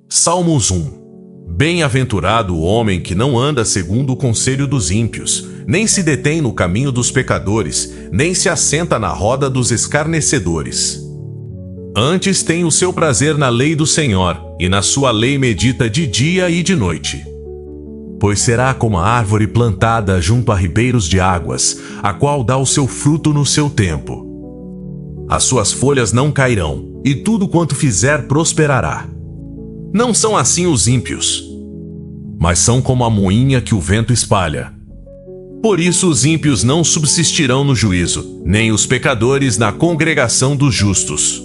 Salmos 1. Bem-aventurado o homem que não anda segundo o conselho dos ímpios, nem se detém no caminho dos pecadores, nem se assenta na roda dos escarnecedores. Antes tem o seu prazer na lei do Senhor, e na sua lei medita de dia e de noite. Pois será como a árvore plantada junto a ribeiros de águas, a qual dá o seu fruto no seu tempo. As suas folhas não cairão, e tudo quanto fizer prosperará. Não são assim os ímpios, mas são como a moinha que o vento espalha. Por isso os ímpios não subsistirão no juízo, nem os pecadores na congregação dos justos.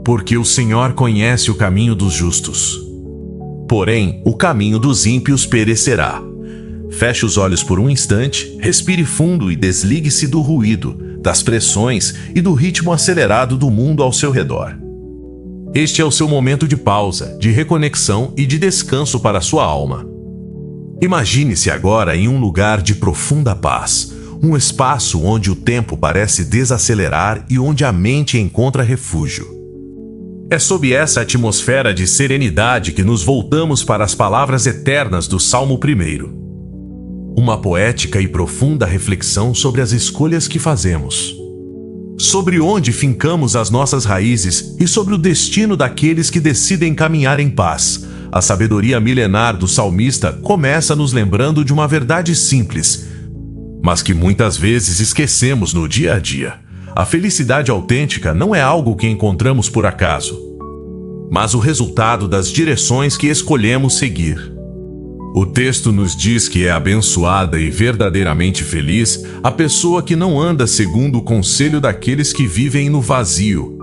Porque o Senhor conhece o caminho dos justos. Porém, o caminho dos ímpios perecerá. Feche os olhos por um instante, respire fundo e desligue-se do ruído, das pressões e do ritmo acelerado do mundo ao seu redor. Este é o seu momento de pausa, de reconexão e de descanso para a sua alma. Imagine-se agora em um lugar de profunda paz, um espaço onde o tempo parece desacelerar e onde a mente encontra refúgio. É sob essa atmosfera de serenidade que nos voltamos para as palavras eternas do Salmo 1. Uma poética e profunda reflexão sobre as escolhas que fazemos, sobre onde fincamos as nossas raízes e sobre o destino daqueles que decidem caminhar em paz. A sabedoria milenar do salmista começa nos lembrando de uma verdade simples, mas que muitas vezes esquecemos no dia a dia. A felicidade autêntica não é algo que encontramos por acaso, mas o resultado das direções que escolhemos seguir. O texto nos diz que é abençoada e verdadeiramente feliz a pessoa que não anda segundo o conselho daqueles que vivem no vazio,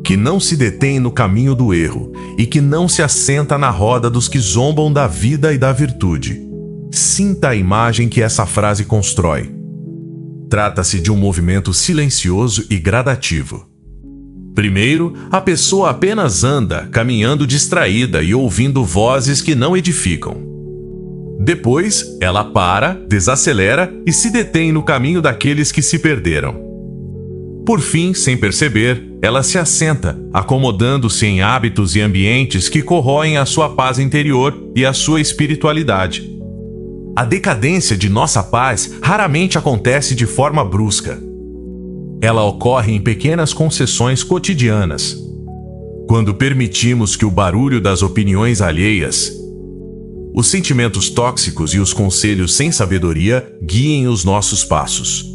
que não se detém no caminho do erro e que não se assenta na roda dos que zombam da vida e da virtude. Sinta a imagem que essa frase constrói. Trata-se de um movimento silencioso e gradativo. Primeiro, a pessoa apenas anda, caminhando distraída e ouvindo vozes que não edificam. Depois, ela para, desacelera e se detém no caminho daqueles que se perderam. Por fim, sem perceber, ela se assenta, acomodando-se em hábitos e ambientes que corroem a sua paz interior e a sua espiritualidade. A decadência de nossa paz raramente acontece de forma brusca. Ela ocorre em pequenas concessões cotidianas. Quando permitimos que o barulho das opiniões alheias, os sentimentos tóxicos e os conselhos sem sabedoria guiem os nossos passos.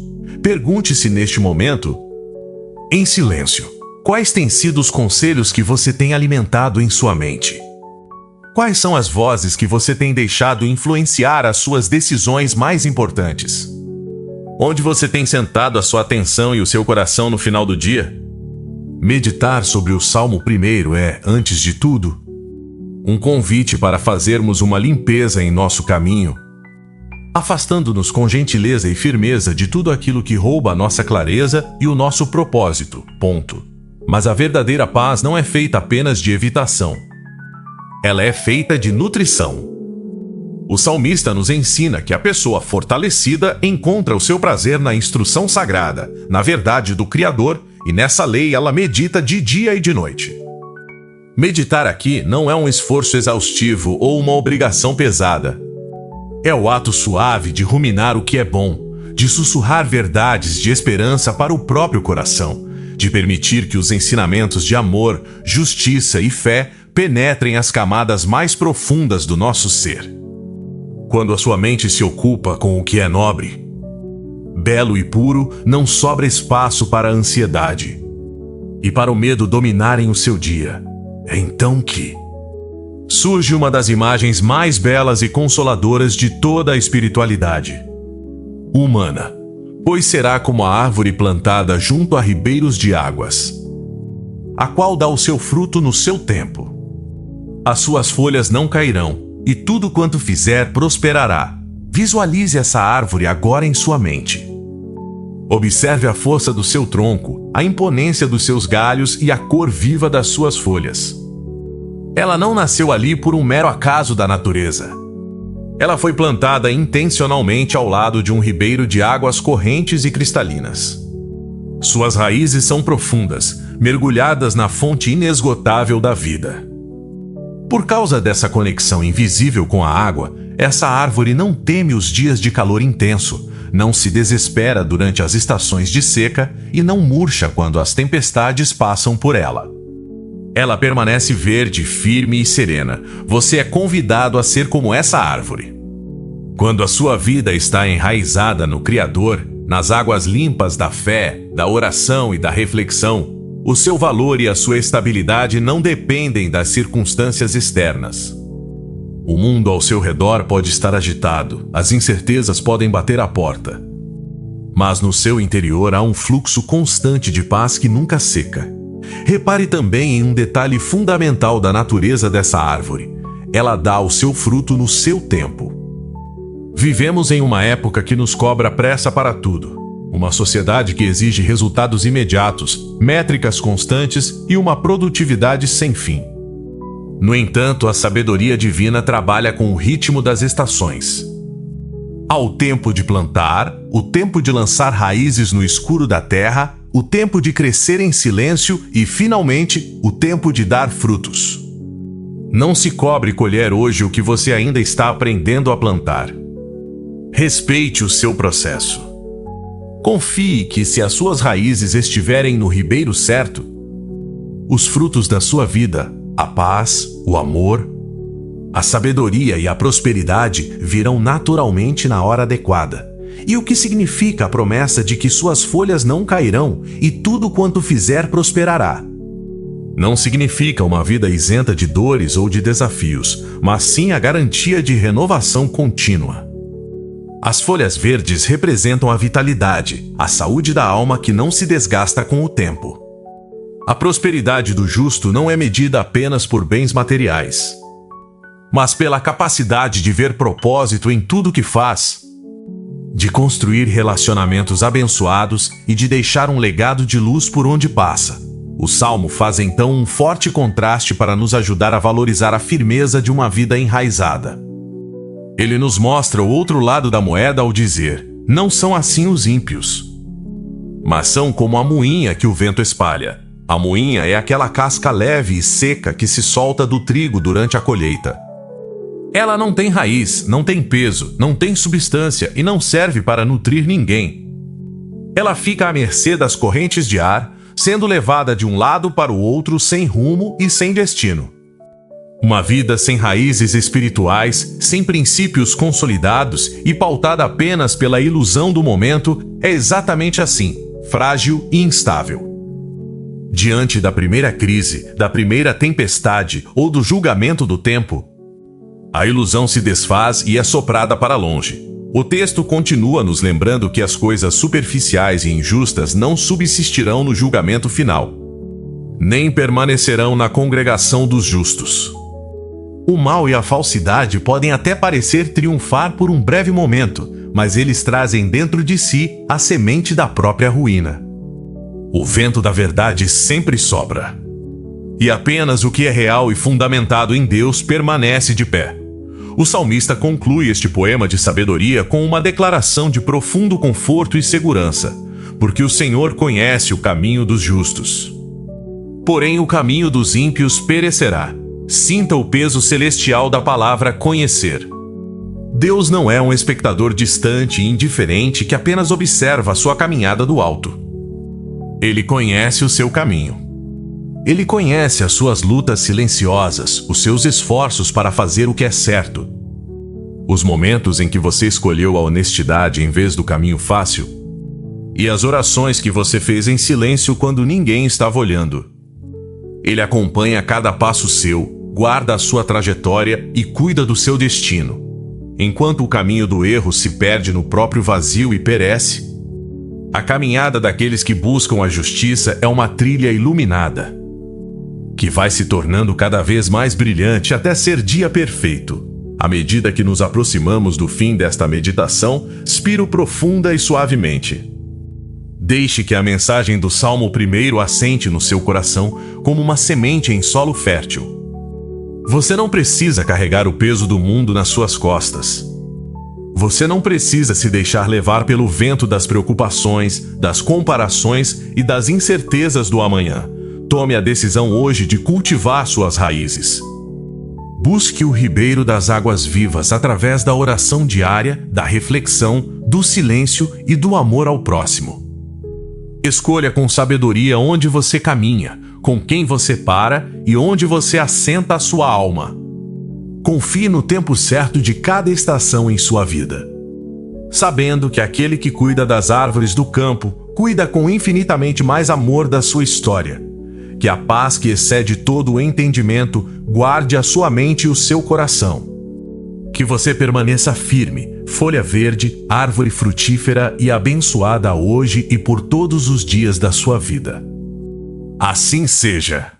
Pergunte-se neste momento, em silêncio, quais têm sido os conselhos que você tem alimentado em sua mente? Quais são as vozes que você tem deixado influenciar as suas decisões mais importantes? Onde você tem sentado a sua atenção e o seu coração no final do dia? Meditar sobre o Salmo 1 é, antes de tudo, um convite para fazermos uma limpeza em nosso caminho, afastando-nos com gentileza e firmeza de tudo aquilo que rouba a nossa clareza e o nosso propósito. Ponto. Mas a verdadeira paz não é feita apenas de evitação. Ela é feita de nutrição. O salmista nos ensina que a pessoa fortalecida encontra o seu prazer na instrução sagrada, na verdade do Criador, e nessa lei ela medita de dia e de noite. Meditar aqui não é um esforço exaustivo ou uma obrigação pesada. É o ato suave de ruminar o que é bom, de sussurrar verdades de esperança para o próprio coração, de permitir que os ensinamentos de amor, justiça e fé penetrem as camadas mais profundas do nosso ser. Quando a sua mente se ocupa com o que é nobre, belo e puro, não sobra espaço para a ansiedade e para o medo dominarem o seu dia. É então que surge uma das imagens mais belas e consoladoras de toda a espiritualidade humana, pois será como a árvore plantada junto a ribeiros de águas, a qual dá o seu fruto no seu tempo. As suas folhas não cairão, e tudo quanto fizer prosperará. Visualize essa árvore agora em sua mente. Observe a força do seu tronco, a imponência dos seus galhos e a cor viva das suas folhas. Ela não nasceu ali por um mero acaso da natureza. Ela foi plantada intencionalmente ao lado de um ribeiro de águas correntes e cristalinas. Suas raízes são profundas, mergulhadas na fonte inesgotável da vida. Por causa dessa conexão invisível com a água, essa árvore não teme os dias de calor intenso, não se desespera durante as estações de seca e não murcha quando as tempestades passam por ela. Ela permanece verde, firme e serena. Você é convidado a ser como essa árvore. Quando a sua vida está enraizada no Criador, nas águas limpas da fé, da oração e da reflexão, o seu valor e a sua estabilidade não dependem das circunstâncias externas. O mundo ao seu redor pode estar agitado, as incertezas podem bater à porta. Mas no seu interior há um fluxo constante de paz que nunca seca. Repare também em um detalhe fundamental da natureza dessa árvore. Ela dá o seu fruto no seu tempo. Vivemos em uma época que nos cobra pressa para tudo. Uma sociedade que exige resultados imediatos, métricas constantes e uma produtividade sem fim. No entanto, a sabedoria divina trabalha com o ritmo das estações. Há o tempo de plantar, o tempo de lançar raízes no escuro da terra, o tempo de crescer em silêncio e, finalmente, o tempo de dar frutos. Não se cobre colher hoje o que você ainda está aprendendo a plantar. Respeite o seu processo. Confie que, se as suas raízes estiverem no ribeiro certo, os frutos da sua vida, a paz, o amor, a sabedoria e a prosperidade virão naturalmente na hora adequada. E o que significa a promessa de que suas folhas não cairão e tudo quanto fizer prosperará? Não significa uma vida isenta de dores ou de desafios, mas sim a garantia de renovação contínua. As folhas verdes representam a vitalidade, a saúde da alma que não se desgasta com o tempo. A prosperidade do justo não é medida apenas por bens materiais, mas pela capacidade de ver propósito em tudo que faz, de construir relacionamentos abençoados e de deixar um legado de luz por onde passa. O Salmo faz então um forte contraste para nos ajudar a valorizar a firmeza de uma vida enraizada. Ele nos mostra o outro lado da moeda ao dizer: não são assim os ímpios, mas são como a moinha que o vento espalha. A moinha é aquela casca leve e seca que se solta do trigo durante a colheita. Ela não tem raiz, não tem peso, não tem substância e não serve para nutrir ninguém. Ela fica à mercê das correntes de ar, sendo levada de um lado para o outro sem rumo e sem destino. Uma vida sem raízes espirituais, sem princípios consolidados e pautada apenas pela ilusão do momento, é exatamente assim, frágil e instável. Diante da primeira crise, da primeira tempestade ou do julgamento do tempo, a ilusão se desfaz e é soprada para longe. O texto continua nos lembrando que as coisas superficiais e injustas não subsistirão no julgamento final, nem permanecerão na congregação dos justos. O mal e a falsidade podem até parecer triunfar por um breve momento, mas eles trazem dentro de si a semente da própria ruína. O vento da verdade sempre sopra, e apenas o que é real e fundamentado em Deus permanece de pé. O salmista conclui este poema de sabedoria com uma declaração de profundo conforto e segurança, porque o Senhor conhece o caminho dos justos. Porém, o caminho dos ímpios perecerá. Sinta o peso celestial da palavra conhecer. Deus não é um espectador distante e indiferente que apenas observa a sua caminhada do alto. Ele conhece o seu caminho. Ele conhece as suas lutas silenciosas, os seus esforços para fazer o que é certo, os momentos em que você escolheu a honestidade em vez do caminho fácil, e as orações que você fez em silêncio quando ninguém estava olhando. Ele acompanha cada passo seu, guarda a sua trajetória e cuida do seu destino. Enquanto o caminho do erro se perde no próprio vazio e perece, a caminhada daqueles que buscam a justiça é uma trilha iluminada, que vai se tornando cada vez mais brilhante até ser dia perfeito. À medida que nos aproximamos do fim desta meditação, expiro profunda e suavemente. Deixe que a mensagem do Salmo 1 assente no seu coração como uma semente em solo fértil. Você não precisa carregar o peso do mundo nas suas costas. Você não precisa se deixar levar pelo vento das preocupações, das comparações e das incertezas do amanhã. Tome a decisão hoje de cultivar suas raízes. Busque o ribeiro das águas vivas através da oração diária, da reflexão, do silêncio e do amor ao próximo. Escolha com sabedoria onde você caminha, com quem você para e onde você assenta a sua alma. Confie no tempo certo de cada estação em sua vida, sabendo que aquele que cuida das árvores do campo cuida com infinitamente mais amor da sua história. Que a paz que excede todo o entendimento guarde a sua mente e o seu coração. Que você permaneça firme, folha verde, árvore frutífera e abençoada hoje e por todos os dias da sua vida. Assim seja.